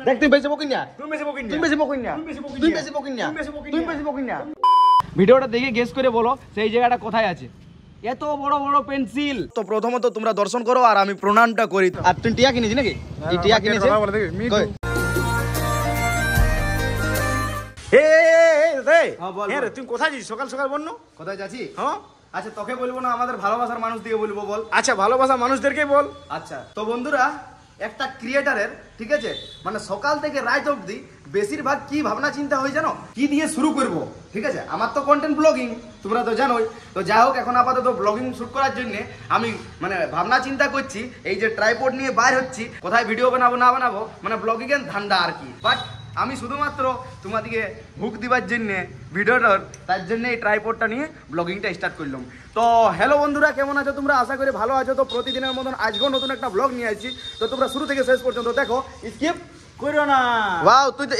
দেখ তুই বেশি বকিন না, তুই বেশি বকিন না, ভিডিওটা দেখে গেস করে বলো সেই জায়গাটা কোথায় আছে। এত বড় বড় পেন্সিল। তো প্রথমত তোমরা দর্শন করো আর আমি প্রণামটা করি। আর তুই টিয়া কিনেছিস নাকি? এই টিয়া কিনেছিস? তুই কোথায় যাচ্ছিস সকাল সকাল বলনো? কোথায় যাচ্ছি? হ্যাঁ আচ্ছা তোকে বলবো না, আমাদের ভালোবাসার মানুষ দিয়ে বলবো। বল। আচ্ছা ভালোবাসার মানুষদেরকে বল। আচ্ছা তো বন্ধুরা, একটা ক্রিয়েটারের ঠিক আছে মানে সকাল থেকে রাত অবধি বেশিরভাগ কি ভাবনা চিন্তা হয় জানো, কি দিয়ে শুরু করব। ঠিক আছে, আমার তো কন্টেন্ট ব্লগিং, তোমরা তো জানোই। তো যাই হোক, এখন আপাতত ব্লগিং শুট করার জন্য আমি মানে ভাবনা চিন্তা করছি, এই যে ট্রাইপড নিয়ে বাইর হচ্ছি, কোথায় ভিডিও বানাবো না বানাবো, মানে ব্লগিং এর ধান্দা আর কি। বাট আমি শুধুমাত্র তোমাদেরকে হুক দিবার জন্যে ভিডিওটার, তার জন্য এই ট্রাইপডটা নিয়ে ব্লগিংটা স্টার্ট করলাম। তো হ্যালো বন্ধুরা, কেমন আছো তোমরা? আশা করি ভালো আছো। তো প্রতিদিনের মতন আজকেও নতুন একটা ব্লগ নিয়ে আসছি। তো তোমরা শুরু থেকে শেষ পর্যন্ত দেখো, স্কিপ করো না। ওয়াও তুই তো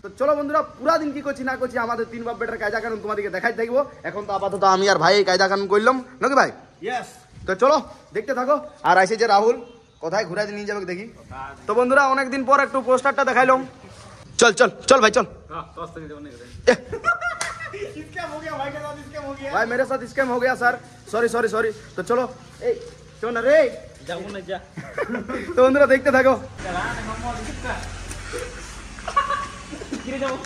তো চলো বন্ধুরা, পুরা দিন কি করছি না করছি আমাদের তিন বাপ বেটার কায়দা কানুন তোমাদেরকে দেখাই থাকবো। এখন তো আপাতত আমি আর ভাই কায়দা কানুন করলাম নাকি ভাই? ইয়েস। তো চলো দেখতে থাকো। আর আসে যে রাহুল কোথায় ঘুরে নিয়ে যাবে দেখি। তো বন্ধুরা, অনেকদিন পর একটু পোস্টারটা দেখাইলাম। চল চল চল ভাই চল। भाई मेरे साथ स्कैम हो गया सर, सॉरी सॉरी सॉरी। तो चलो ए चलो ना रे, যাবো না যা। তো বন্ধুরা দেখতে থাকো। কি রে যাবো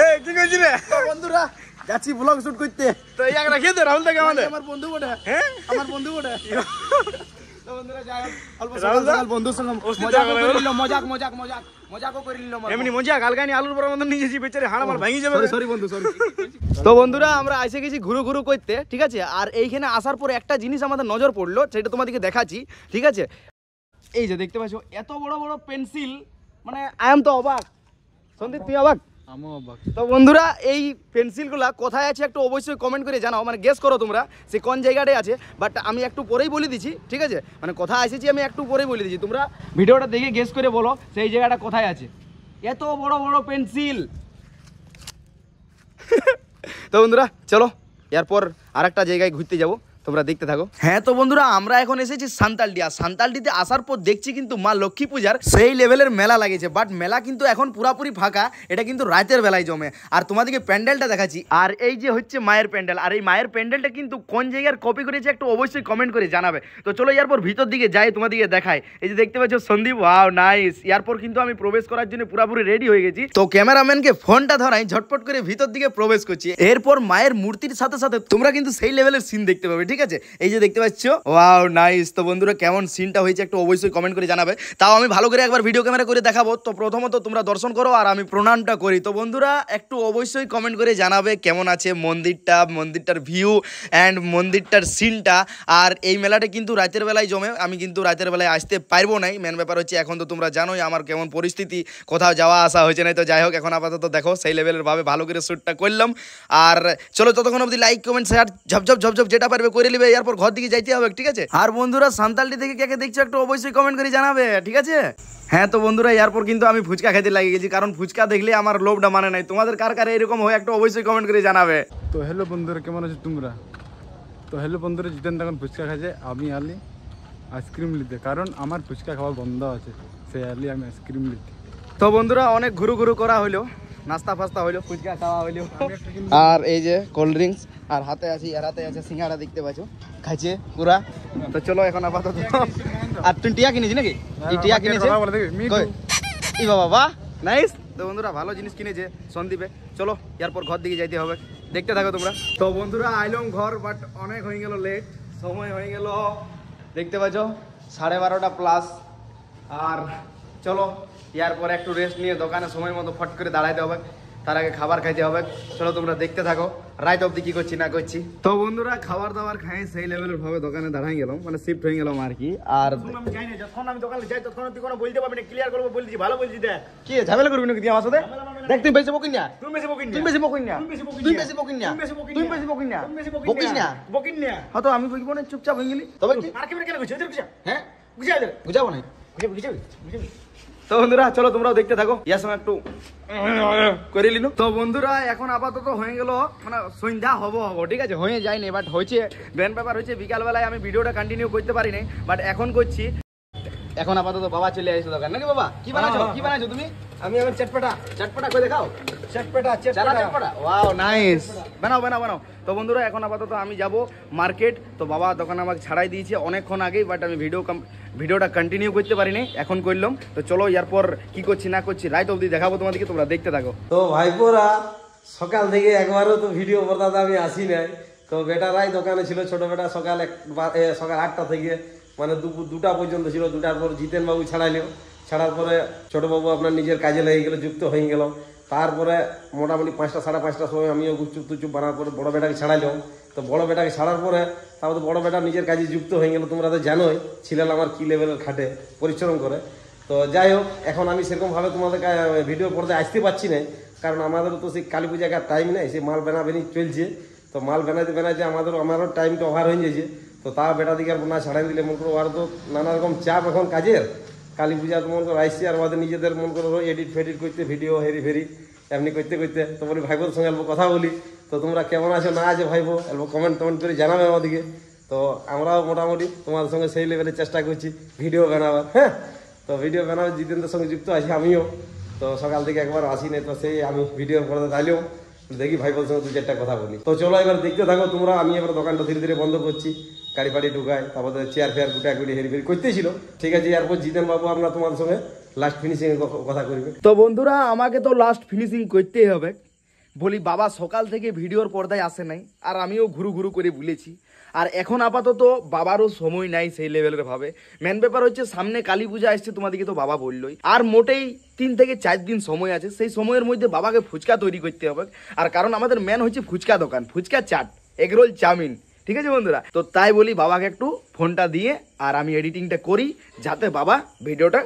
এই কি কইছিস রে? বন্ধুরা যাচ্ছি ব্লগ শুট করতে। তো এই আগে রাখিয়ে দে রাহুল থেকে আমাদের, আমার বন্ধু বটে। হ্যাঁ আমার বন্ধু বটে। তো বন্ধুরা যাই হোক, অল্প সকাল বন্ধুর সঙ্গে মজাক করে নিল, মজাকও করে নিল। এমনি মজাক আলগানি আলুর বড় মতন নিয়ে যাচ্ছি, বেচারে হাড় আমার ভেঙে যাবে। সরি বন্ধু সরি। তো বন্ধুরা আমরা এসে গেছি ঘুরু ঘুরু করতে, ঠিক আছে। আর এইখানে আসার পর একটা জিনিস আমাদের নজর পড়লো, সেটা তোমাদেরকে দেখাচ্ছি, ঠিক আছে। এই যে দেখতে পাচ্ছ এত বড় বড় পেন্সিল, মানে আই এম তো অবাক। সন্দীপ তুই অবাক? তো বন্ধুরা, এই পেন্সিলগুলা কোথায় আছে একটু অবশ্যই কমেন্ট করে জানাও, মানে গেস করো তোমরা সে কোন জায়গাটায় আছে। বাট আমি একটু পরেই বলে দিচ্ছি, ঠিক আছে, মানে কোথায় এসেছি আমি একটু পরেই বলে দিচ্ছি। তোমরা ভিডিওটা দেখে গেস করে বলো সেই জায়গাটা কোথায় আছে। এত বড় বড় পেন্সিল। তো বন্ধুরা চলো এরপর আরেকটা জায়গায় ঘুরতে যাবো, তোমরা দেখতে থাকো। হ্যাঁ তো বন্ধুরা, আমরা এখন এসেছি সান্তালডি। আর সান্তালডিতে আসার পর দেখছি কিন্তু মা লক্ষ্মী পূজার সেই লেভেলের মেলা লাগেছে। বাট মেলা কিন্তু এখন পুরাপুরি ফাঁকা, এটা কিন্তু রাতের বেলায় জমে। আর তোমাদেরকে প্যান্ডেলটা দেখাচ্ছি। আর এই যে হচ্ছে মায়ের প্যান্ডেল, আর এই মায়ের প্যান্ডেলটা কিন্তু কোন জায়গার কপি করেছে একটু অবশ্যই কমেন্ট করে জানাবে। তো চলো এরপর ভিতর দিকে যাই, তোমাদেরকে দেখায়। এই যে দেখতে পাচ্ছ সন্দীপ, ওয়াও নাইস। এরপর কিন্তু আমি প্রবেশ করার জন্য পুরোপুরি রেডি হয়ে গেছি। তো ক্যামেরাম্যানকে ফোনটা ধরাই, ঝটপট করে ভিতর দিকে প্রবেশ করছি। এরপর মায়ের মূর্তির সাথে সাথে তোমরা কিন্তু সেই লেভেলের সিন দেখতে পাবে, ঠিক আছে। এই যে দেখতে পাচ্ছ, ওয়াও নাইস। তো বন্ধুরা কেমন সিনটা হয়েছে একটু অবশ্যই কমেন্ট করে জানাবে। তাও আমি ভালো করে একবার ভিডিও ক্যামেরা করে দেখাবো। তো প্রথমত তোমরা দর্শন করো আর আমি প্রণামটা করি। তো বন্ধুরা একটু অবশ্যই কমেন্ট করে জানাবে কেমন আছে মন্দিরটা, মন্দিরটার ভিউ অ্যান্ড মন্দিরটার সিনটা। আর এই মেলাটা কিন্তু রাতের বেলায় জমে, আমি কিন্তু রাতের বেলায় আসতে পারবো নাই। মেন ব্যাপার হচ্ছে এখন তো তোমরা জানোই আমার কেমন পরিস্থিতি, কোথাও যাওয়া আসা হয়েছে না। তো যাই হোক, এখন আপাতত দেখো সেই লেভেলের ভাবে ভালো করে শ্যুটটা করলাম। আর চলো ততক্ষণ অবধি লাইক কমেন্ট শেয়ার ঝপঝপ ঝপঝপ যেটা পারবে করে নেবে। এরপর ঘর দিকে যাইতে হবে, ঠিক আছে। আর বন্ধুরা সান্তালডি থেকে কে কে দেখছো একটু অবশ্যই কমেন্ট করে জানাবে, ঠিক আছে। হ্যাঁ তো বন্ধুরা, এরপর কিন্তু আমি ফুচকা খেতে লাগিয়ে গেছি, কারণ ফুচকা দেখলে আমার লোভটা মানে নাই। তোমাদের কার কার এরকম হয় একটু অবশ্যই কমেন্ট করে জানাবে। তো হ্যালো বন্ধুরা, কেমন আছো তোমরা? তো হ্যালো বন্ধুরা, জিতেন তখন ফুচকা খাচ্ছে, আমি আলি আইসক্রিম নিতে, কারণ আমার ফুচকা খাওয়া বন্ধ আছে, সেই আলি আমি আইসক্রিম নিতে। তো বন্ধুরা অনেক ঘুরু ঘুরু করা হইলো, নাস্তা ফাস্তা হইলো, ফুচকা খাওয়া হইলো, আর এই যে কোল্ড ড্রিঙ্কস, আর হাতে আছি আর হাতে আছে সিঙ্গাড়া, দেখতে পাচ্ছ খাইছে পুরা। তো চলো এখন আপাতত। আর তুই টিয়া কিনেছি নাকি? এই টিয়া কিনেছে ই বাবা, বাহ নাইস। তো বন্ধুরা ভালো জিনিস কিনেছে সন্দীপে। চলো এরপর ঘর দিকে যাইতে হবে, দেখতে থাকো তোমরা। তো বন্ধুরা আইলাম ঘর, বাট অনেক হয়ে গেল লেট, সময় হয়ে গেল দেখতে পাচ্ছ 12:30 প্লাস। আর চলো এরপর একটু রেস্ট নিয়ে দোকানে সময় মতো ফট করে দাঁড়াইতে হবে, তার আগে খাবার খাইতে হবে। চলো তোমরা দেখতে থাকো রাত অবধি কি করছি না করছি। তো বন্ধুরা খাবার দাবার খাই সেই লেভেলের ভাবে দোকানে দাঁড়াই গেলাম, মানে শিফট হয়ে গেলাম আর কি। আর আমি যাই না, যখন আমি দোকানে যাই তখন তুই কোনো বলতে পারবি না, ক্লিয়ার করবো বলছি, ভালো বলছি। দেখ কি ঝামেলা করবি নাকি আমার সাথে? দেখ তুই বেশি বকিন না, তুই বেশি বকিন না, তুই বেশি বকিন না, তুই বেশি বকিন না, তুই বেশি বকিন না, বকিস না, বকিন না। হ্যাঁ তো আমি বলবো না, চুপচাপ হয়ে গেলি। তবে কি আর কি কেন কইছিস? হ্যাঁ বুঝাই দে, বুঝাবো না, বুঝাবি বুঝাবি বুঝাবি। তো বন্ধুরা চলো তোমরাও দেখতে থাকো, ইয়ার সময় একটু করে নিল। তো বন্ধুরা এখন আপাতত হয়ে গেল, মানে সন্ধ্যা হবো ঠিক আছে, হয়ে যায়নি বাট হয়েছে। ব্যান ব্যাপার হয়েছে বিকালবেলায় আমি ভিডিওটা কন্টিনিউ করতে পারিনি, বাট এখন করছি। এখন আপাতত বাবা চলে আসছে দোকান নাকি? বাবা কি বানাচ্ছো, কি বানাচ্ছো তুমি? আমি আমার চটপটা চটপটা করে দেখাও। চটপটা চটপটা, ওয়াও নাইস, বানাও বানাও বানাও। তো বন্ধুরা এখন আপাতত আমি যাব মার্কেট। তো বাবা দোকান আমাকে ছাড়াই দিয়েছে অনেকক্ষণ আগেই, বাট আমি ভিডিওটা কন্টিনিউ করতে পারিনি, এখন করলাম। তো চলো এরপর কি করছি না করছি রাইট অবধি দেখাবো তোমাদেরকে, তোমরা দেখতে থাকো। তো ভাইপোরা সকাল থেকে একবারও তো ভিডিও করতে আমি আসি নাই। তো বেটারাই দোকানে ছিল, ছোট বেটা সকাল 8টা থেকে মানে দুপুর 2টা পর্যন্ত ছিল। 2টার পর জিতেন বাবু ছাড়াইলো, ছাড়ার পরে ছোট বাবু আপনার নিজের কাজে লেগে গেল, যুক্ত হয়ে গেল। তারপরে মোটামুটি 5টা সাড়ে 5টার সময় আমিও গুপচুপ টুচুপ বানার পরে বড় বেটাকে ছাড়াইলাম। তো বড় বেটাকে ছাড়ার পরে তারপরে বড় বেটা নিজের কাজে যুক্ত হয়ে গেল। তোমরা তো জানোই ছিলেন আমার কি লেভেলের খাটে পরিশ্রম করে। তো যাই হোক, এখন আমি সেরকমভাবে তোমাদের ভিডিও পর্দায় আসতে পারছি না, কারণ আমাদেরও তো সেই কালী পূজাকার টাইম নেই, সেই মাল বেনাবেনি চলছে। তো মাল বেনাতে আমারও টাইমটা ওভার হয়ে যাচ্ছে। তো তা বেটা দিকে আর না ছাড়াই দিলে মনে করো আর তো নানা রকম চাপ এখন কাজের। কালী পূজা তো মনে করো আসছে, আর আমাদের নিজেদের মন করো এডিট ফেডিট করতে, ভিডিও হেরি ফেরি এমনি করতে করতে। তো বলি ভাইবোর সঙ্গে অল্প কথা বলি। তো তোমরা কেমন আছো না আছো ভাইবো, অল্প কমেন্ট করে জানাবে আমাদেরকে। তো আমরাও মোটামুটি তোমাদের সঙ্গে সেই লেভেলের চেষ্টা করছি ভিডিও বানাবার। হ্যাঁ, তো ভিডিও বানাবার জিতেন্দ্রের সঙ্গে যুক্ত আছি আমিও। তো সকাল থেকে একবার আসি নাই, তো সেই আমি ভিডিওর পর্দা চাইলেও দেখি ভাইবোর সঙ্গে 2-4টা কথা বলি। তো চলো এবার দেখতে থাকো তোমরা। আমি এবার দোকানটা ধীরে ধীরে বন্ধ করছি, গাড়ি ফাড়ি ঢুকায়, তারপরে চেয়ার ফেয়ার গুটাগুটি হেরি ফেরি করতেছিল। ঠিক আছে, এরপর জিতেন বাবু আমরা তোমাদের সঙ্গে লাস্ট ফিনিশিং এর কথা করবে। তো বন্ধুরা আমাকে তো লাস্ট ফিনিশিং করতেই হবে। বলি বাবা সকাল থেকে ভিডিওর পর্দায় আসে নাই, আর আমিও ঘুরু ঘুরু করে ভুলেছি। আর এখন আপাতত বাবারও সময় নাই সেই লেভেলের ভাবে। মেন ব্যাপার হচ্ছে সামনে কালী পূজা আসছে, তোমাদেরকে তো বাবা বললোই। আর মোটেই 3 থেকে 4 দিন সময় আছে, সেই সময়ের মধ্যে বাবাকে ফুচকা তৈরি করতে হবে। আর কারণ আমাদের মেন হচ্ছে ফুচকা দোকান, ফুচকা চাট, এগরোল, চাউমিন। ঠিক আছে বন্ধুরা, তো তাই বলি বাবাকে একটু ফোনটা দিয়ে আর আমি এডিটিংটা করি, যাতে বাবা ভিডিওটা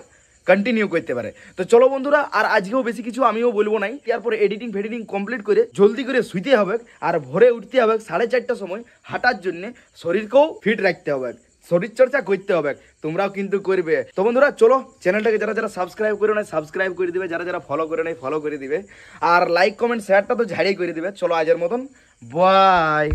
কন্টিনিউ করতে পারে। তো চলো বন্ধুরা, আর আজকেও বেশি কিছু আমিও বলবো নাই। তারপরে এডিটিং ফেডিটিং কমপ্লিট করে জলদি করে শুইতে হবে, আর ভোরে উঠতে হবে 4:30টার সময় হাঁটার জন্য। শরীরকেও ফিট রাখতে হবে, শরীর চর্চা করতে হবে, তোমরাও কিন্তু করবে। তো বন্ধুরা চলো, চ্যানেলটাকে যারা যারা সাবস্ক্রাইব করে নেয় সাবস্ক্রাইব করে দিবে, যারা যারা ফলো করে নেয় ফলো করে দিবে, আর লাইক কমেন্ট শেয়ারটা তো ঝাড়িয়ে করে দিবে। চলো আজের মতন বাই।